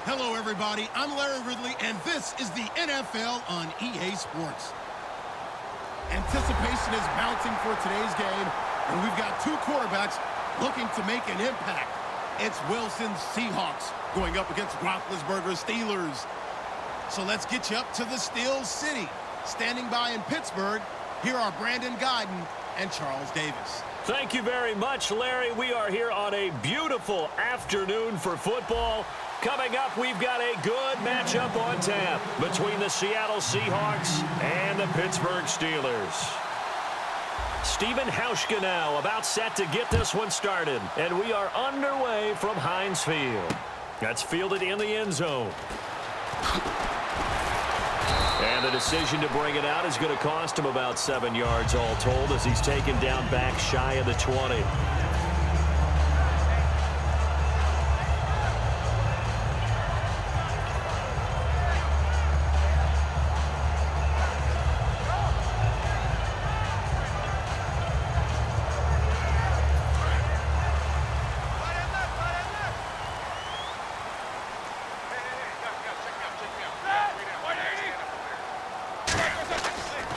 Hello, everybody. I'm Larry Ridley, and this is the NFL on EA Sports. Anticipation is mounting for today's game, and we've got two quarterbacks looking to make an impact. It's Wilson's Seahawks going up against Roethlisberger's Steelers. So let's get you up to the Steel City. Standing by in Pittsburgh, here are Brandon Guyton and Charles Davis. Thank you very much, Larry. We are here on a beautiful afternoon for football. Coming up, we've got a good matchup on tap between the Seattle Seahawks and the Pittsburgh Steelers. Stephen Hauschka now about set to get this one started. And we are underway from Heinz Field. That's fielded in the end zone. And the decision to bring it out is going to cost him about 7 yards all told as he's taken down back shy of the 20.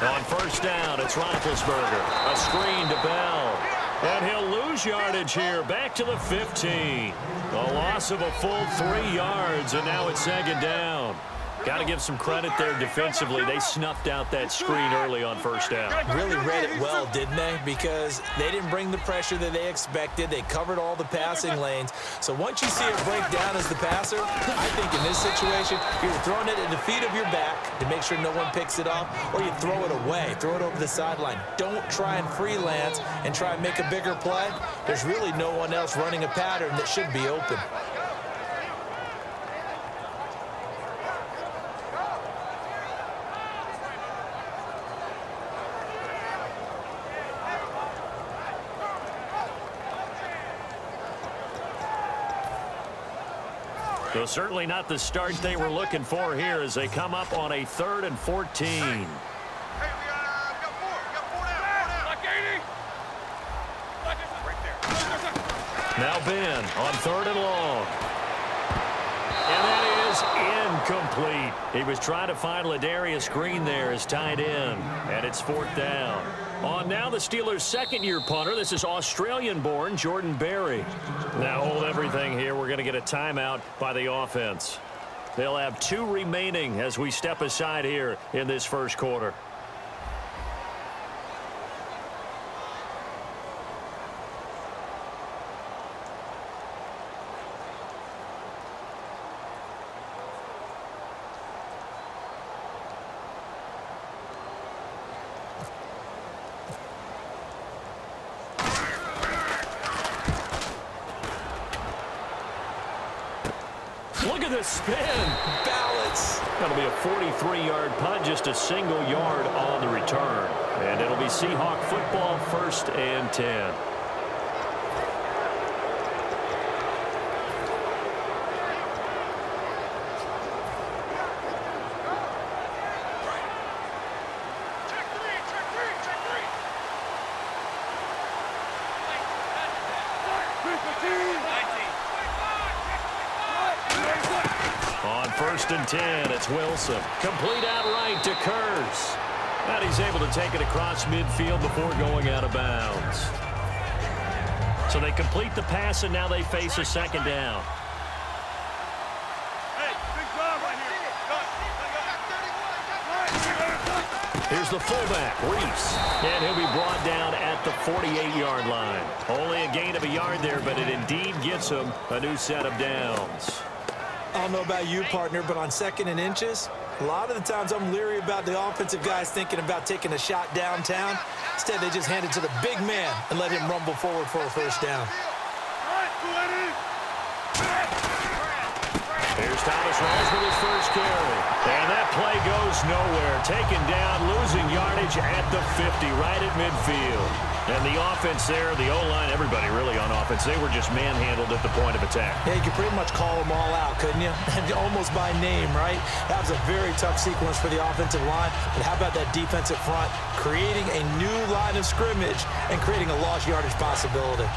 On first down, it's Roethlisberger. A screen to Bell. And he'll lose yardage here. Back to the 15. A loss of a full 3 yards, and now it's second down. Got to give some credit there defensively. They snuffed out that screen early on first down. Really read it well, didn't they? Because they didn't bring the pressure that they expected. They covered all the passing lanes. So once you see it break down as the passer, I think in this situation, you're throwing it at the feet of your back to make sure no one picks it off, or you throw it away, throw it over the sideline. Don't try and freelance and try and make a bigger play. There's really no one else running a pattern that should be open. So certainly not the start they were looking for here as they come up on a 3rd and 14. Now Ben on 3rd and long. And that is incomplete. He was trying to find Ladarius Green there as tight end, and it's 4th down. On now the Steelers' second-year punter. This is Australian-born Jordan Berry. Now hold everything here. We're going to get a timeout by the offense. They'll have 2 remaining as we step aside here in this first quarter. Look at the spin. Balance. That'll be a 43-yard punt, just a single yard on the return. And it'll be Seahawk football, 1st and 10. On 1st and 10, it's Wilson. Complete outright to Kurz. And he's able to take it across midfield before going out of bounds. So they complete the pass, and now they face a 2nd down. Here's the fullback, Reese. And he'll be brought down at the 48-yard line. Only a gain of a yard there, but it indeed gets him a new set of downs. I don't know about you, partner, but on 2nd and inches, a lot of the times I'm leery about the offensive guys thinking about taking a shot downtown. Instead, they just hand it to the big man and let him rumble forward for a 1st down. Here's Thomas Rawls with his first carry. And that play goes nowhere. Taken down, losing yardage at the 50, right at midfield. And the offense there, the O-line, everybody really on offense, they were just manhandled at the point of attack. Yeah, you could pretty much call them all out, couldn't you? Almost by name, right? That was a very tough sequence for the offensive line. But how about that defensive front creating a new line of scrimmage and creating a lost yardage possibility?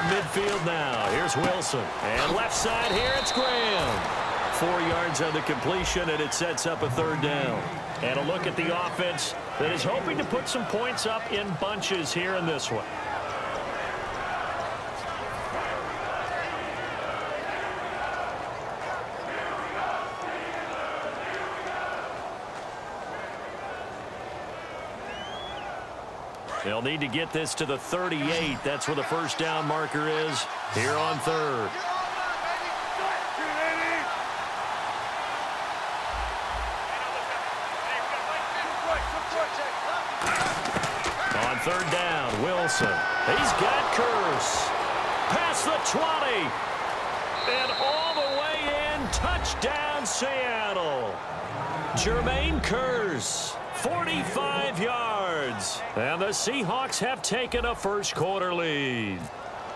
midfield now. Here's Wilson. And left side here, it's Graham. 4 yards on the completion, and it sets up a third down. And a look at the offense that is hoping to put some points up in bunches here in this one. They'll need to get this to the 38. That's where the first down marker is here on third. On third down, Wilson. He's got Curse. Past the 20. And all the way in. Touchdown, Seattle. Jermaine Curse. 45 yards. And the Seahawks have taken a first quarter lead.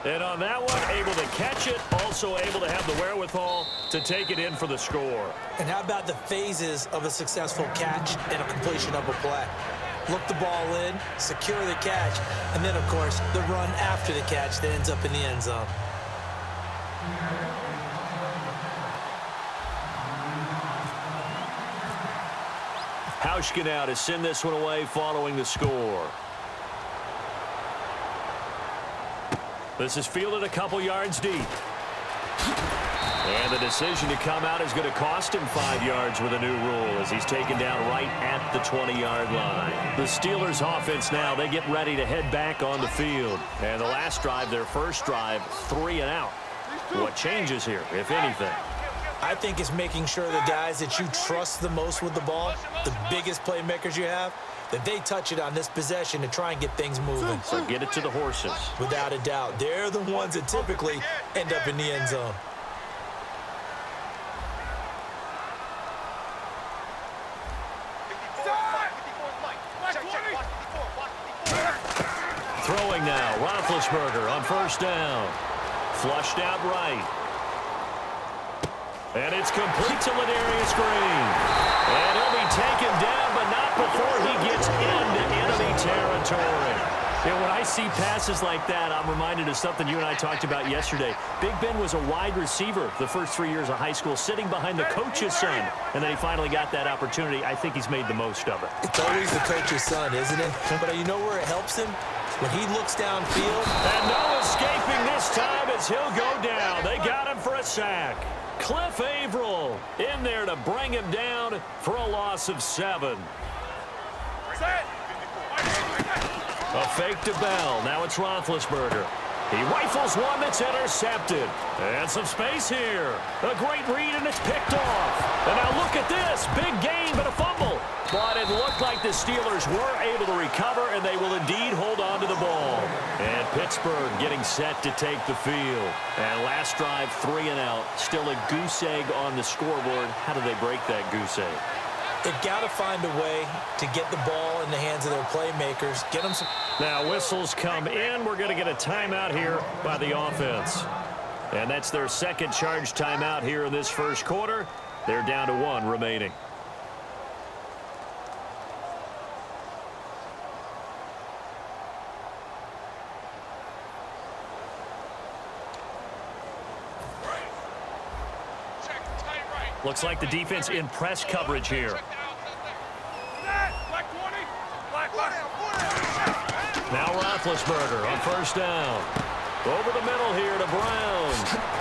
And on that one, able to catch it, also able to have the wherewithal to take it in for the score. And how about the phases of a successful catch and a completion of a play? Look the ball in, secure the catch, and then, of course, the run after the catch that ends up in the end zone. Hauschka now to send this one away following the score. This is fielded a couple yards deep. And the decision to come out is going to cost him 5 yards with a new rule as he's taken down right at the 20-yard line. The Steelers offense now, they get ready to head back on the field. And the last drive, their first drive, 3 and out. What changes here, if anything? I think it's making sure the guys that you trust the most with the ball, the biggest playmakers you have, that they touch it on this possession to try and get things moving. So get it to the horses. Without a doubt. They're the ones that typically end up in the end zone. Throwing now, Roethlisberger on first down. Flushed out right. And it's complete to Ladarius Green. And he'll be taken down, but not before he gets into enemy territory. And when I see passes like that, I'm reminded of something you and I talked about yesterday. Big Ben was a wide receiver the first 3 years of high school, sitting behind the coach's son. And then he finally got that opportunity. I think he's made the most of it. It's always the coach's son, isn't it? But you know where it helps him? When he looks downfield. And no escaping this time as he'll go down. They got him for a sack. Cliff Averill in there to bring him down for a loss of 7. A fake to Bell. Now it's Roethlisberger. He rifles one that's intercepted. And some space here. A great read, and it's picked off. And now look at this. Big gain, but a fumble. But it looked like the Steelers were able to recover, and they will indeed hold on to the ball. And Pittsburgh getting set to take the field. And last drive, 3 and out. Still a goose egg on the scoreboard. How do they break that goose egg? They've got to find a way to get the ball in the hands of their playmakers. Get them some. Now whistles come in. We're going to get a timeout here by the offense. And that's their second charge timeout here in this first quarter. They're down to 1 remaining. Looks like the defense in press coverage here. Now Roethlisberger on first down. Over the middle here to Brown.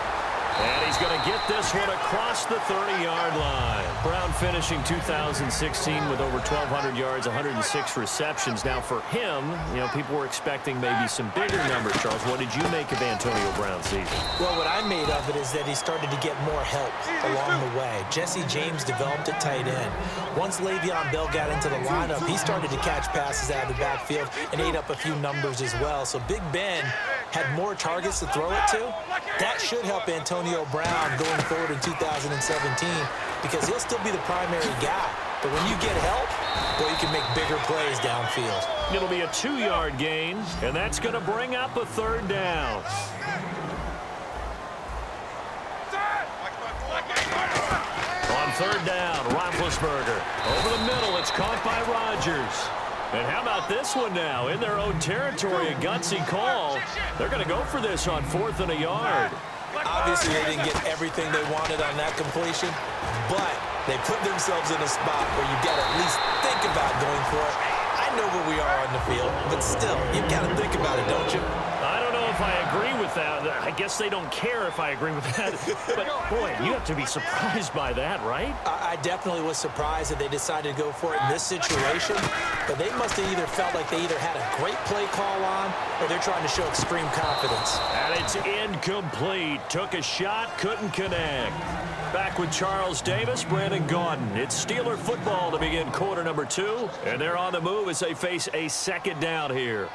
And he's going to get this one across the 30-yard line. Brown finishing 2016 with over 1,200 yards, 106 receptions. Now for him, you know, people were expecting maybe some bigger numbers. Charles, what did you make of Antonio Brown's season? Well, what I made of it is that he started to get more help along the way. Jesse James developed at tight end. Once Le'Veon Bell got into the lineup, he started to catch passes out of the backfield and ate up a few numbers as well. So Big Ben had more targets to throw it to. That should help Antonio Brown going forward in 2017 because he'll still be the primary guy. But when you get help, well, you can make bigger plays downfield. It'll be a 2-yard gain, and that's going to bring up a third down. On third down, Roethlisberger. Over the middle, it's caught by Rodgers. And how about this one now? In their own territory, a gutsy call. They're going to go for this on 4th and a yard. Obviously, they didn't get everything they wanted on that completion, but they put themselves in a spot where you got to at least think about going for it. I know where we are on the field, but still, you've got to think about it, don't you? I don't know if I agree with that. I guess they don't care if I agree with that. But, boy, you have to be surprised by that, right? I definitely was surprised that they decided to go for it in this situation, but they must have either felt like they either had a great play call on or they're trying to show extreme confidence. And it's incomplete. Took a shot, couldn't connect. Back with Charles Davis, Brandon Gaudin. It's Steeler football to begin quarter number 2, and they're on the move as they face a 2nd down here.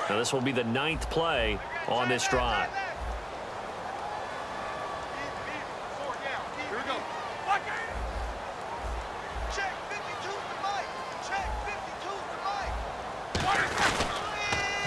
Now this will be the 9th play on this drive.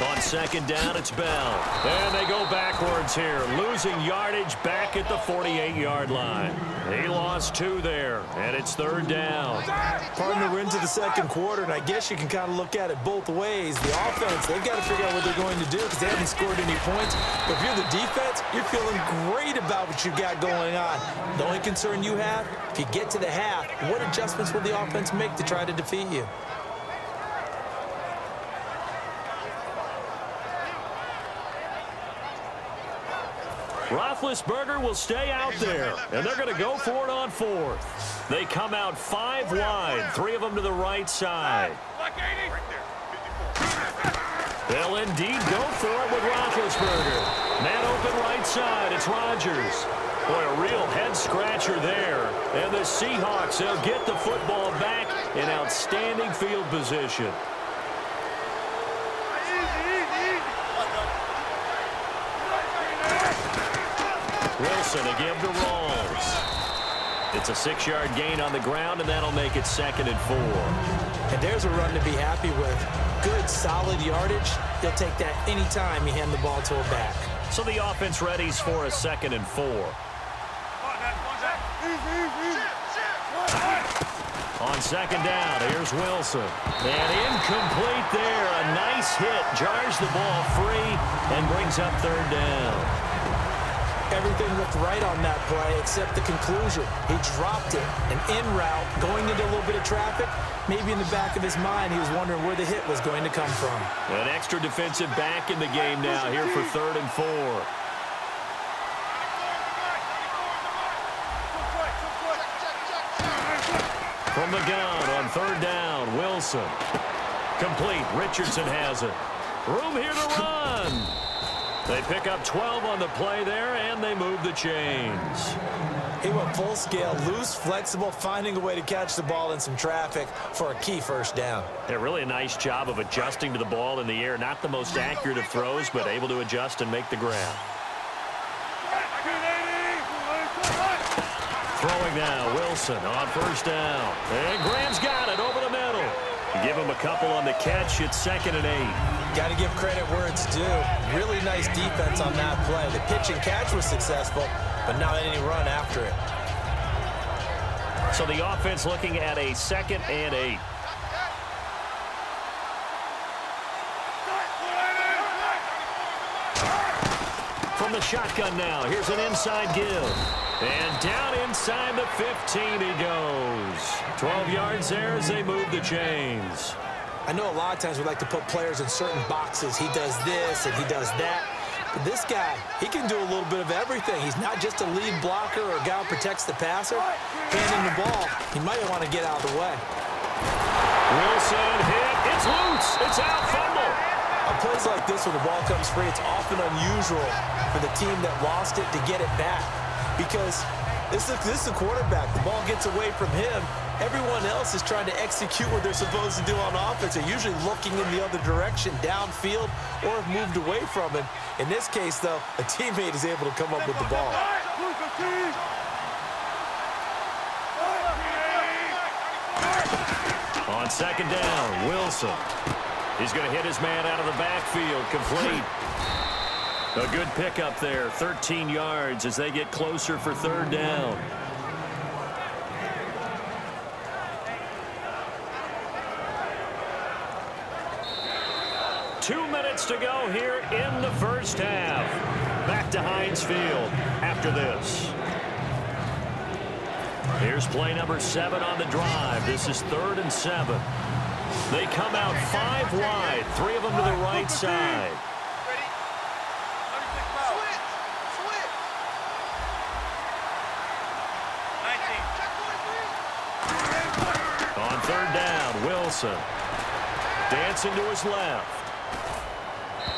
On 2nd down, it's Bell. And they go backwards here, losing yardage back at the 48-yard line. He lost 2 there, and it's 3rd down. Partner, we're into the 2nd quarter, and I guess you can kind of look at it both ways. The offense, they've got to figure out what they're going to do because they haven't scored any points. But if you're the defense, you're feeling great about what you've got going on. The only concern you have, if you get to the half, what adjustments will the offense make to try to defeat you? Roethlisberger will stay out there, and they're going to go for it on 4th. They come out 5 wide, 3 of them to the right side. They'll indeed go for it with Roethlisberger. Man open right side, it's Rodgers. Boy, a real head-scratcher there. And the Seahawks, they'll get the football back in outstanding field position. Wilson again to Rawls. It's a 6-yard gain on the ground, and that'll make it 2nd and 4. And there's a run to be happy with. Good, solid yardage. He'll take that any time you hand the ball to a back. So the offense readies for a 2nd and 4. On 2nd down, here's Wilson. And incomplete there. A nice hit. Jars the ball free and brings up 3rd down. Everything looked right on that play except the conclusion. He dropped it, an in route, going into a little bit of traffic. Maybe in the back of his mind, he was wondering where the hit was going to come from. An extra defensive back in the game now here for 3rd and 4. From the gun on 3rd down, Wilson. Complete. Richardson has it. Room here to run. They pick up 12 on the play there, and they move the chains. He went full scale, loose, flexible, finding a way to catch the ball in some traffic for a key 1st down. Yeah, really a nice job of adjusting to the ball in the air. Not the most accurate of throws, but able to adjust and make the grab. Throwing now, Wilson on 1st down. And Graham's got it over the middle. Give him a couple on the catch. It's 2nd and 8. Got to give credit where it's due. Really nice defense on that play. The pitch and catch was successful, but not any run after it. So the offense looking at a 2nd and 8. From the shotgun now, here's an inside give. And down inside the 15 he goes. 12 yards there as they move the chains. I know a lot of times we like to put players in certain boxes. He does this and he does that. But this guy, he can do a little bit of everything. He's not just a lead blocker or a guy who protects the passer. Handing the ball, he might want to get out of the way. Wilson hit. It's loose. It's out. Fumble. On plays like this when the ball comes free, it's often unusual for the team that lost it to get it back. Because this is the quarterback. The ball gets away from him. Everyone else is trying to execute what they're supposed to do on offense. They're usually looking in the other direction, downfield, or have moved away from him. In this case, though, a teammate is able to come up with the ball. On 2nd down, Wilson. He's going to hit his man out of the backfield. Complete. A good pickup there. 13 yards as they get closer for third down. Two minutes to go here in the first half. Back to Heinz Field after this. Here's play number 7 on the drive. This is 3rd and 7. They come out 5 wide, 3 of them to the right side. On 3rd down, Wilson. Dancing to his left.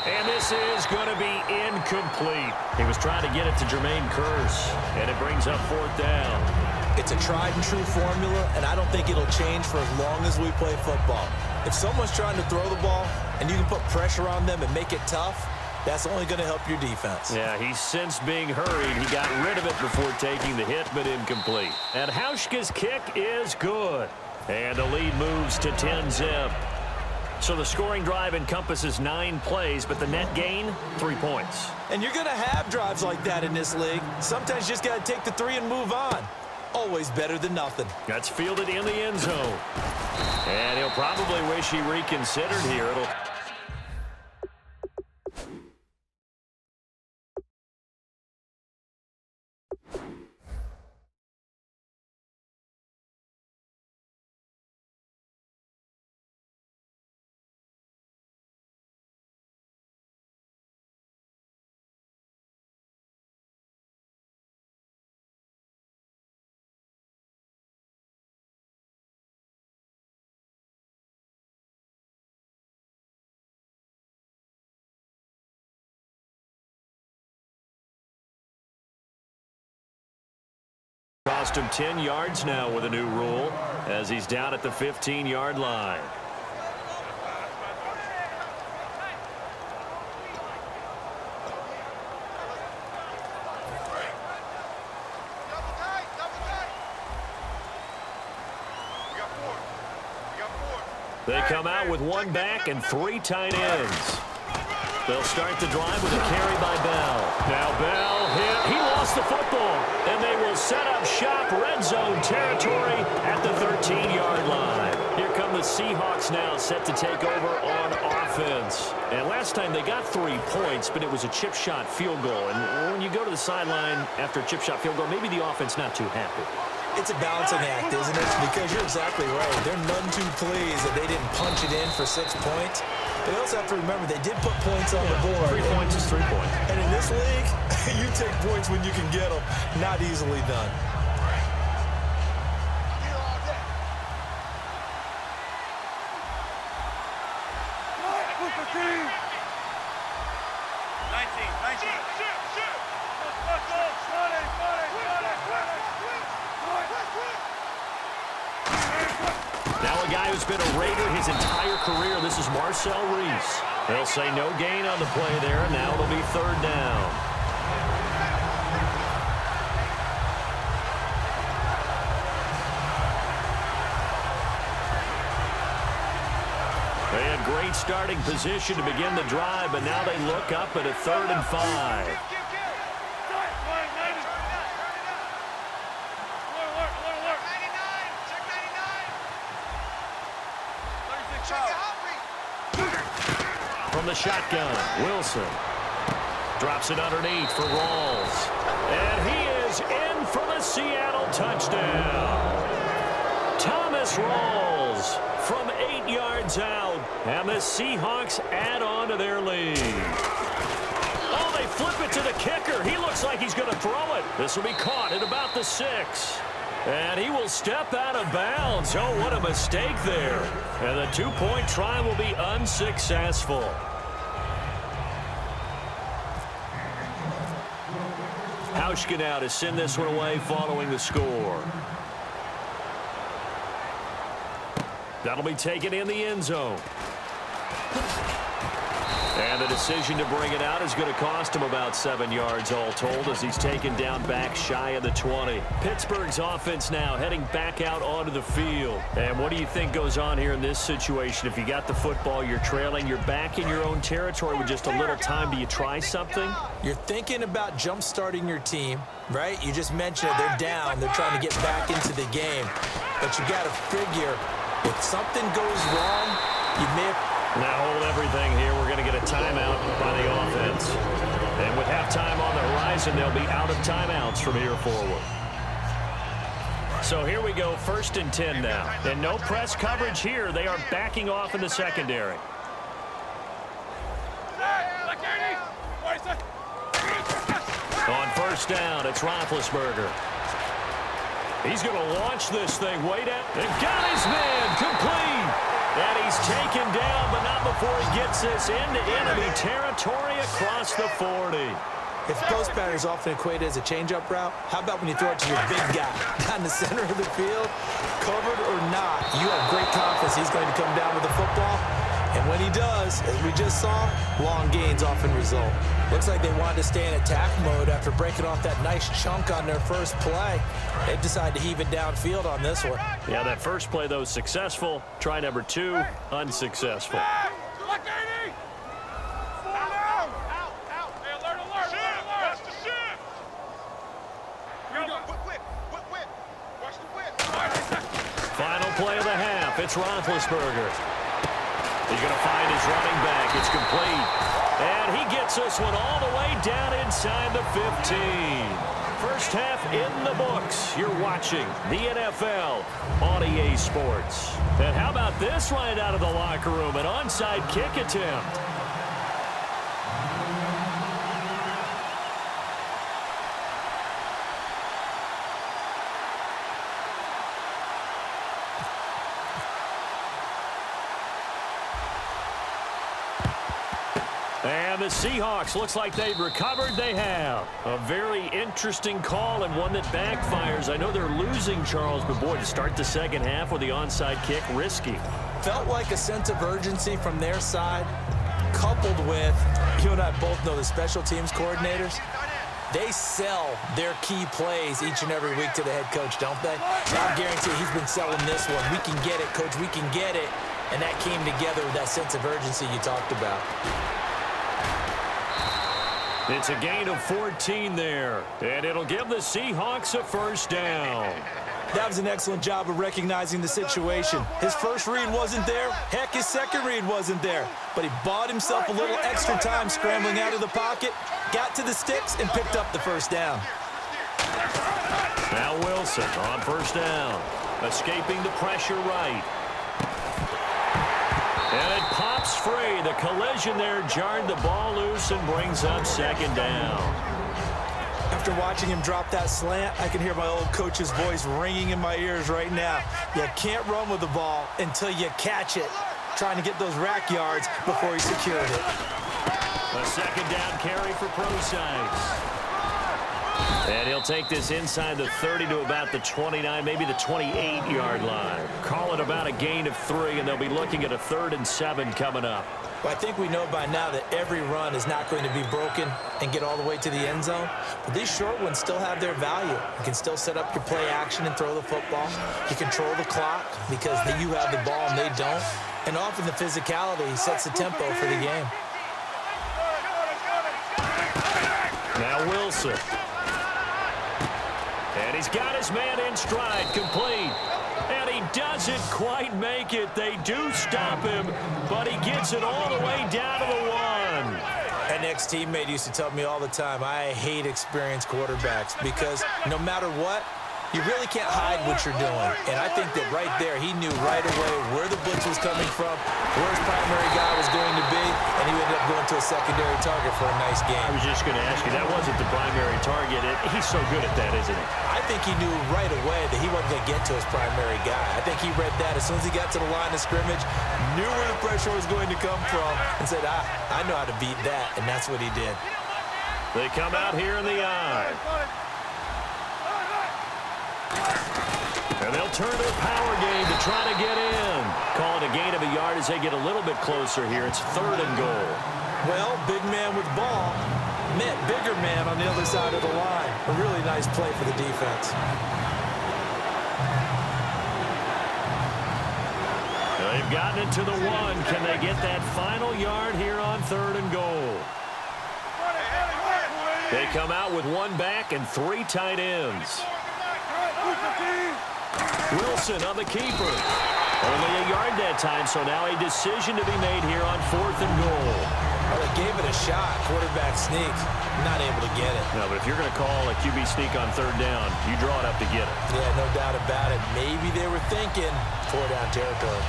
And this is going to be incomplete. He was trying to get it to Jermaine Kearse, and it brings up 4th down. It's a tried-and-true formula, and I don't think it'll change for as long as we play football. If someone's trying to throw the ball and you can put pressure on them and make it tough, that's only going to help your defense. Yeah, he's since being hurried. He got rid of it before taking the hit, but incomplete. And HAWKS' kick is good. And the lead moves to 10-zip. So the scoring drive encompasses 9 plays, but the net gain, 3 points. And you're going to have drives like that in this league. Sometimes you just got to take the 3 and move on. Always better than nothing. That's fielded in the end zone. And he'll probably wish he reconsidered here. Cost him 10 yards now with a new rule as he's down at the 15-yard line. They come out with 1 back and 3 tight ends. They'll start the drive with a carry by Bell. Now Bell hit. He lost the football. And they will set up shop, red zone territory at the 13-yard line. Here come the Seahawks now, set to take over on offense. And last time they got 3 points, but it was a chip shot field goal. And when you go to the sideline after a chip shot field goal, maybe the offense not too happy. It's a balancing act, isn't it? Because you're exactly right. They're none too pleased that they didn't punch it in for 6 points. But you also have to remember they did put points on the board. 3 points is 3 points. And in this league, you take points when you can get them. Not easily done. Now a guy who's been a Raider his entire career. This is Marcel Reese. They'll say no gain on the play there, and now it'll be 3rd down. They had great starting position to begin the drive, but now they look up at a 3rd and 5. From the shotgun, Wilson drops it underneath for Rawls. And he is in for the Seattle touchdown. Thomas Rawls from 8 yards out. And the Seahawks add on to their lead. Oh, they flip it to the kicker. He looks like he's going to throw it. This will be caught at about the 6. And he will step out of bounds. Oh, what a mistake there. And the 2-point try will be unsuccessful. HAWKS now to send this one away following the score. That'll be taken in the end zone. And the decision to bring it out is going to cost him about 7 yards all told as he's taken down back shy of the 20. Pittsburgh's offense now heading back out onto the field. And what do you think goes on here in this situation? If you got the football, you're trailing, you're back in your own territory with just a little time. Do you try something? You're thinking about jump-starting your team, right? You just mentioned it. They're down. They're trying to get back into the game. But you got to figure if something goes wrong, you may have... Now hold everything here. We're going to get a timeout by the offense. And with halftime on the horizon, they'll be out of timeouts from here forward. So here we go, 1st and 10 now. And no press coverage here. They are backing off in the secondary. On 1st down, it's Roethlisberger. He's going to launch this thing way down. And got his man complete. And he's taken down, but not before he gets this into enemy territory across the 40. If post pattern is often equated as a change-up route, how about when you throw it to your big guy down the center of the field, covered or not, you have great confidence he's going to come down with the football. And when he does, as we just saw, long gains often result. Looks like they wanted to stay in attack mode after breaking off that nice chunk on their first play. They decided to heave it downfield on this one. Yeah, that first play, though, successful. Try number 2, unsuccessful. Final play of the half. It's Roethlisberger. He's going to find his running back. It's complete. And he gets this one all the way down inside the 15. First half in the books. You're watching the NFL on EA Sports. And how about this right out of the locker room? An onside kick attempt. And the Seahawks, looks like they've recovered. They have. A very interesting call and one that backfires. I know they're losing, Charles, but boy, to start the second half with the onside kick, risky. Felt like a sense of urgency from their side, coupled with, you and I both know the special teams coordinators, they sell their key plays each and every week to the head coach, don't they? I guarantee he's been selling this one. We can get it, coach, we can get it. And that came together with that sense of urgency you talked about. It's a gain of 14 there, and it'll give the Seahawks a first down. That was an excellent job of recognizing the situation. His first read wasn't there. Heck, his second read wasn't there. But he bought himself a little extra time scrambling out of the pocket, got to the sticks, and picked up the first down. Now Wilson on first down, escaping the pressure right. And it pops free. The collision there jarred the ball loose and brings up second down. After watching him drop that slant, I can hear my old coach's voice ringing in my ears right now. You can't run with the ball until you catch it. Trying to get those rack yards before he secured it. A second down carry for Procise. And he'll take this inside the 30 to about the 29, maybe the 28-yard line. Call it about a gain of 3, and they'll be looking at a 3rd and 7 coming up. Well, I think we know by now that every run is not going to be broken and get all the way to the end zone. But these short ones still have their value. You can still set up your play action and throw the football. You control the clock because you have the ball and they don't. And often the physicality sets the tempo for the game. Now Wilson. And he's got his man in stride, complete. And he doesn't quite make it. They do stop him, but he gets it all the way down to the 1. An ex-teammate used to tell me all the time, I hate experienced quarterbacks because no matter what, you really can't hide what you're doing. And I think that right there, he knew right away where the blitz was coming from, where his primary guy was going to be, and he ended up going to a secondary target for a nice game. I was just going to ask you, that wasn't the primary target. He's so good at that, isn't he? I think he knew right away that he wasn't going to get to his primary guy. I think he read that as soon as he got to the line of scrimmage, knew where the pressure was going to come from, and said, I know how to beat that, and that's what he did. They come out here in the eye. And they'll turn to a power game to try to get in. Call it a gain of a yard as they get a little bit closer here. It's 3rd and goal. Well, big man with ball met bigger man on the other side of the line. A really nice play for the defense. They've gotten it to the 1. Can they get that final yard here on 3rd and goal? They come out with 1 back and 3 tight ends. Wilson on the keeper. Only a yard that time, so now a decision to be made here on 4th and goal. Well, they gave it a shot. Quarterback sneak. Not able to get it. No, but if you're going to call a QB sneak on 3rd down, you draw it up to get it. Yeah, no doubt about it. Maybe they were thinking 4-down territory.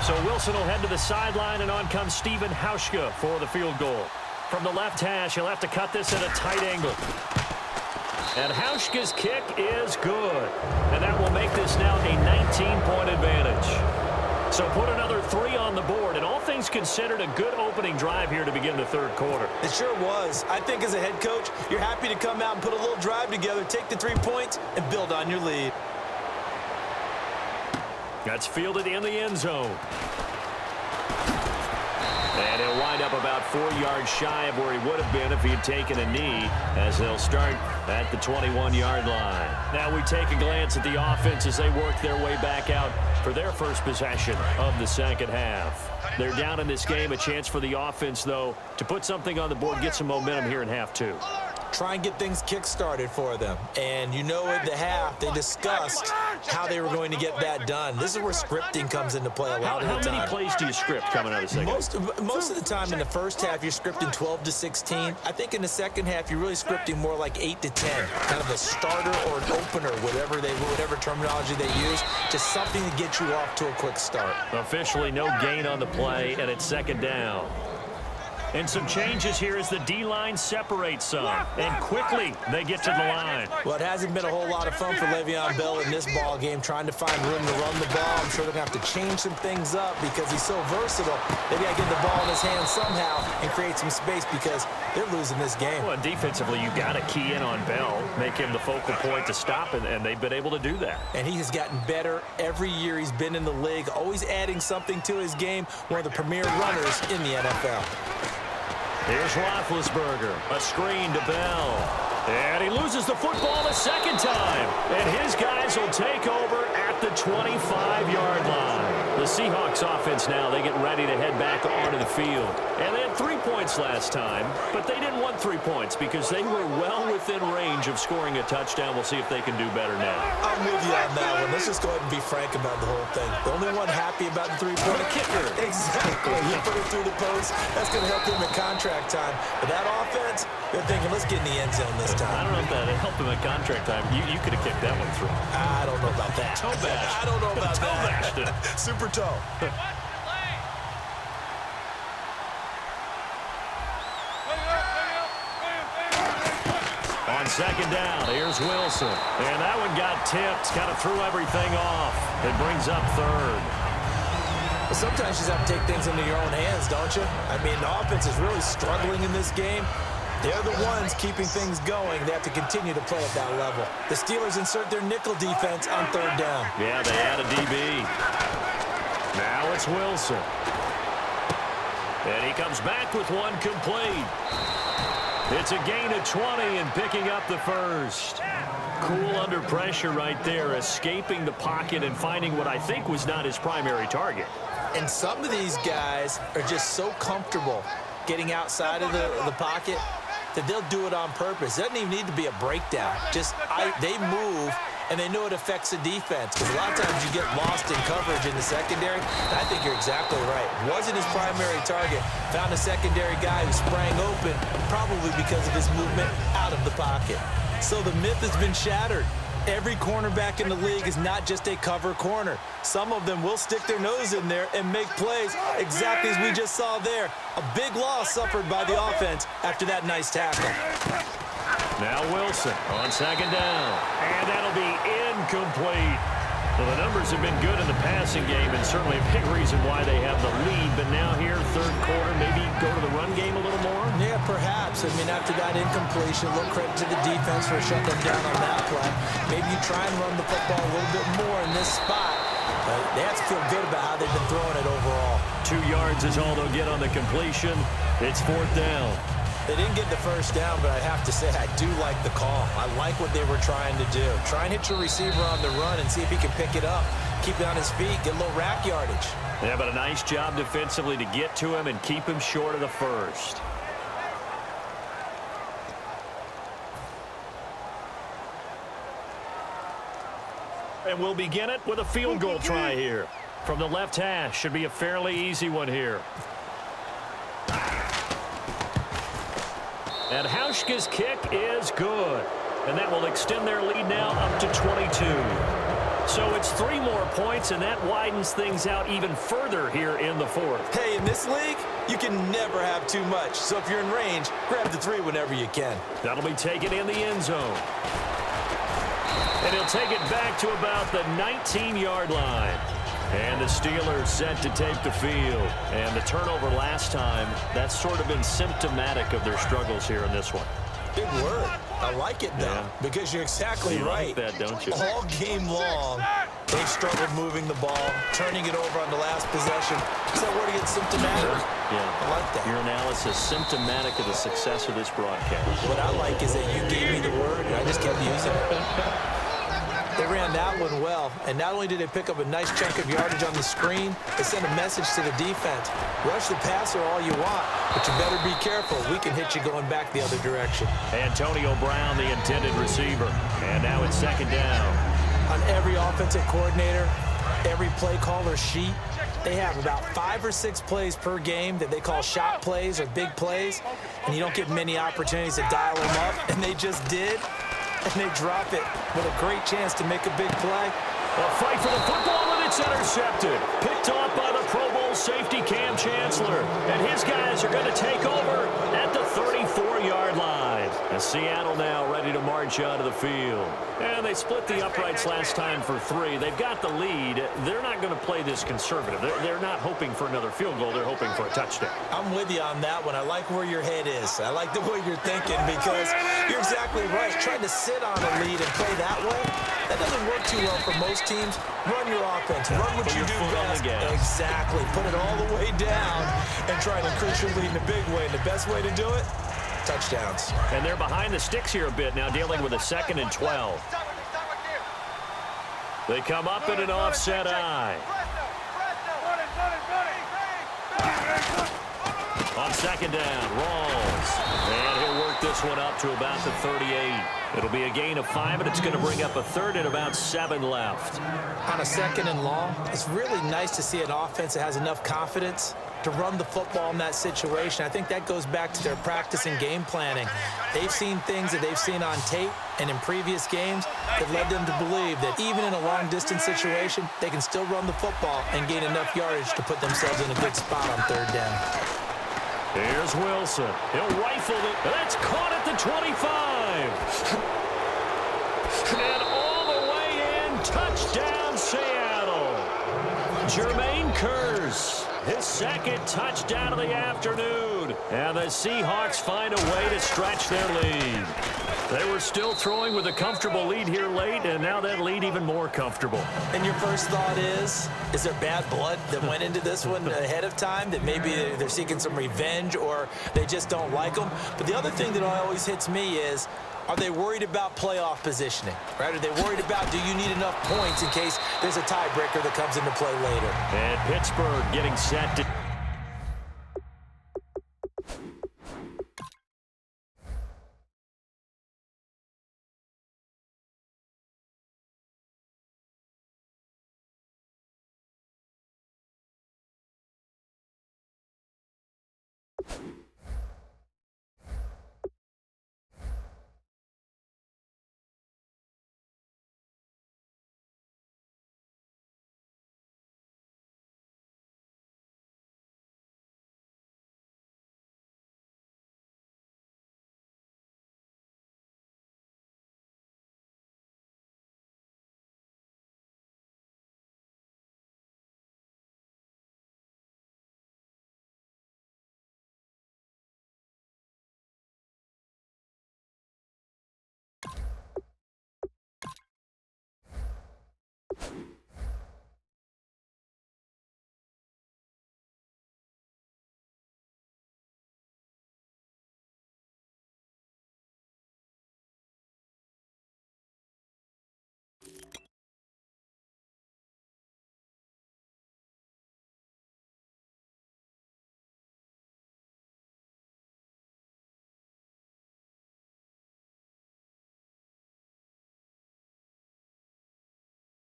So Wilson will head to the sideline, and on comes Stephen HAWKS for the field goal. From the left hash, he'll have to cut this at a tight angle. And HAWKS' kick is good. And that will make this now a 19-point advantage. So put another 3 on the board, and all things considered, a good opening drive here to begin the 3rd quarter. It sure was. I think as a head coach, you're happy to come out and put a little drive together, take the 3 points, and build on your lead. That's fielded in the end zone. And he'll wind up about 4 yards shy of where he would have been if he had taken a knee, as they'll start at the 21-yard line. Now we take a glance at the offense as they work their way back out for their first possession of the 2nd half. They're down in this game. A chance for the offense, though, to put something on the board, get some momentum here in half 2. Try and get things kick-started for them. And you know at the half, they discussed how they were going to get that done. This is where scripting comes into play a lot of the time. How many plays do you script coming out of the second? Most of the time in the first half, you're scripting 12 to 16. I think in the second half, you're really scripting more like 8 to 10. Kind of a starter or an opener, whatever terminology they use. Just something to get you off to a quick start. Officially no gain on the play, and it's 2nd down. And some changes here as the D-line separates some. And quickly, they get to the line. Well, it hasn't been a whole lot of fun for Le'Veon Bell in this ball game, trying to find room to run the ball. I'm sure they're going to have to change some things up because he's so versatile. They got to get the ball in his hands somehow and create some space because they're losing this game. Well, defensively, you got to key in on Bell, make him the focal point to stop, and they've been able to do that. And he has gotten better every year he's been in the league, always adding something to his game, one of the premier runners in the NFL. Here's Roethlisberger, a screen to Bell. And he loses the football a 2nd time. And his guys will take over at the 25-yard line. The Seahawks offense now, they get ready to head back onto the field. And they had 3 points last time, but they didn't want 3 points because they were well within range of scoring a touchdown. We'll see if they can do better now. I'm with you on that one. Let's just go ahead and be frank about the whole thing. The only one happy about the 3-point kicker. Exactly. You put it through the post. That's going to help him in contract time. But that offense, they're thinking, let's get in the end zone this time. I don't know if that helped him at contract time. You could have kicked that one through. I don't know about that. Toe bash. I don't know about toe that. bashed. Super toe. On 2nd down, here's Wilson. And that one got tipped, kind of threw everything off. It brings up 3rd. But sometimes you just have to take things into your own hands, don't you? I mean, the offense is really struggling in this game. They're the ones keeping things going. They have to continue to play at that level. The Steelers insert their nickel defense on 3rd down. Yeah, they add a DB. Now it's Wilson. And he comes back with one complete. It's a gain of 20 and picking up the 1st. Cool under pressure right there, escaping the pocket and finding what I think was not his primary target. And some of these guys are just so comfortable getting outside of the pocket that they'll do it on purpose. It doesn't even need to be a breakdown. They move, and they know it affects the defense. Because a lot of times you get lost in coverage in the secondary. And I think you're exactly right. Wasn't his primary target. Found a secondary guy who sprang open, probably because of his movement out of the pocket. So the myth has been shattered. Every cornerback in the league is not just a cover corner. Some of them will stick their nose in there and make plays exactly as we just saw there. A big loss suffered by the offense after that nice tackle. Now Wilson on 2nd down. And that'll be incomplete. Well, the numbers have been good in the passing game and certainly a big reason why they have the lead. But now here, 3rd quarter, maybe go to the run game a little more? Yeah, perhaps. I mean, after that incompletion, a little credit to the defense for shutting them down on that play. Maybe you try and run the football a little bit more in this spot. But they have to feel good about how they've been throwing it overall. 2 yards is all they'll get on the completion. It's 4th down. They didn't get the first down, but I have to say I do like the call. I like what they were trying to do. Try and hit your receiver on the run and see if he can pick it up. Keep it on his feet, get a little rack yardage. Yeah, but a nice job defensively to get to him and keep him short of the first. And we'll begin it with a field goal try here. From the left hash, should be a fairly easy one here. And HAWKS' kick is good. And that will extend their lead now up to 22. So it's 3 more points, and that widens things out even further here in the 4th. Hey, in this league, you can never have too much. So if you're in range, grab the 3 whenever you can. That'll be taken in the end zone. And he'll take it back to about the 19-yard line. And the Steelers set to take the field. And the turnover last time, that's sort of been symptomatic of their struggles here in this one. Big word. I like it, though, because you're exactly right. You like that, don't you? All game long, they've struggled moving the ball, turning it over on the last possession. Is that where to get symptomatic? Yeah. I like that. Your analysis symptomatic of the success of this broadcast. What I like is that you gave me the word, and I just kept using it. They ran that one well, and not only did they pick up a nice chunk of yardage on the screen, they sent a message to the defense. Rush the passer all you want, but you better be careful. We can hit you going back the other direction. Antonio Brown, the intended receiver. And now it's 2nd down. On every offensive coordinator, every play caller sheet, they have about 5 or 6 plays per game that they call shot plays or big plays, and you don't get many opportunities to dial them up, and they just did. And they drop it with a great chance to make a big play. A fight for the football, and it's intercepted. Picked off by the Pro Bowl safety Cam Chancellor. And his guys are going to take over at the 34-yard line. And Seattle now ready to march out of the field. And they split the uprights last time for 3. They've got the lead. They're not going to play this conservative. They're not hoping for another field goal. They're hoping for a touchdown. I'm with you on that one. I like where your head is. I like the way you're thinking because you're exactly right. Trying to sit on a lead and play that way, that doesn't work too well for most teams. Run your offense. Run what you do best. Exactly. Put it all the way down and try to increase your lead in a big way. And the best way to do it, touchdowns. And they're behind the sticks here a bit now, dealing with a 2nd and 12. They come up in an offset eye. On 2nd down, Rawls. And he'll work this one up to about the 38. It'll be a gain of 5, and it's going to bring up a 3rd and about 7 left. On a 2nd and long, it's really nice to see an offense that has enough confidence to run the football in that situation. I think that goes back to their practice and game planning. They've seen things that they've seen on tape and in previous games that led them to believe that even in a long-distance situation, they can still run the football and gain enough yardage to put themselves in a good spot on 3rd down. Here's Wilson. He'll rifle it. That's caught at the 25. And all the way in. Touchdown, Seattle. Jermaine Kearse. His 2nd touchdown of the afternoon. And the Seahawks find a way to stretch their lead. They were still throwing with a comfortable lead here late, and now that lead even more comfortable. And your first thought is there bad blood that went into this one ahead of time, that maybe they're seeking some revenge or they just don't like them? But the other thing that always hits me is, are they worried about playoff positioning? Right? Are they worried about, do you need enough points in case there's a tiebreaker that comes into play later? And Pittsburgh getting set to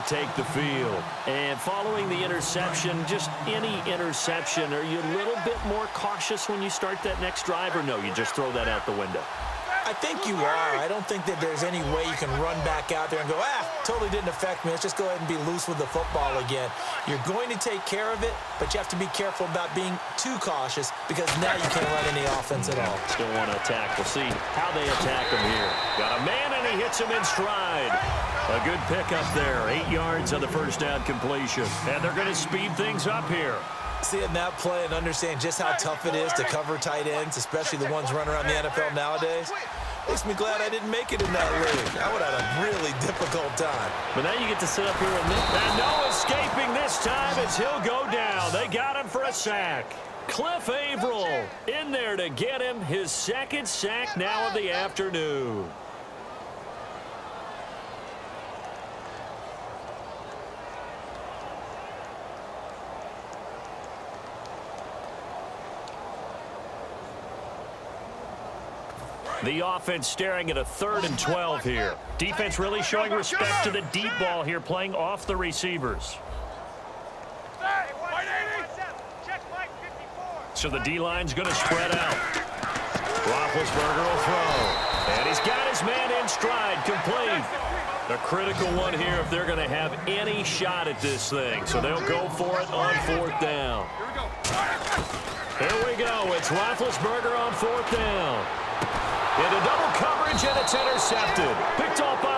take the field. And following the interception, just any interception, are you a little bit more cautious when you start that next drive, or no, you just throw that out the window? I think you are. I don't think that there's any way you can run back out there and go, totally didn't affect me. Let's just go ahead and be loose with the football again. You're going to take care of it, but you have to be careful about being too cautious because now you can't run any offense at all. Still want to attack. We'll see how they attack him here. Got a man, and he hits him in stride. A good pickup there. 8 yards on the first down completion. And they're going to speed things up here. Seeing that play and understand just how tough it is to cover tight ends, especially the ones running around the NFL nowadays, makes me glad I didn't make it in that league. I would have had a really difficult time. But now you get to sit up here and no escaping this time as he'll go down. They got him for a sack. Cliff Averill in there to get him his second sack now of the afternoon. The offense staring at a 3rd and 12 here. Defense really showing respect to the deep ball here, playing off the receivers. So the D-line's going to spread out. Roethlisberger will throw. And he's got his man in stride, complete. The critical one here if they're going to have any shot at this thing. So they'll go for it on 4th down. Here we go. It's Roethlisberger on 4th down. Into double coverage, and it's intercepted. Picked off by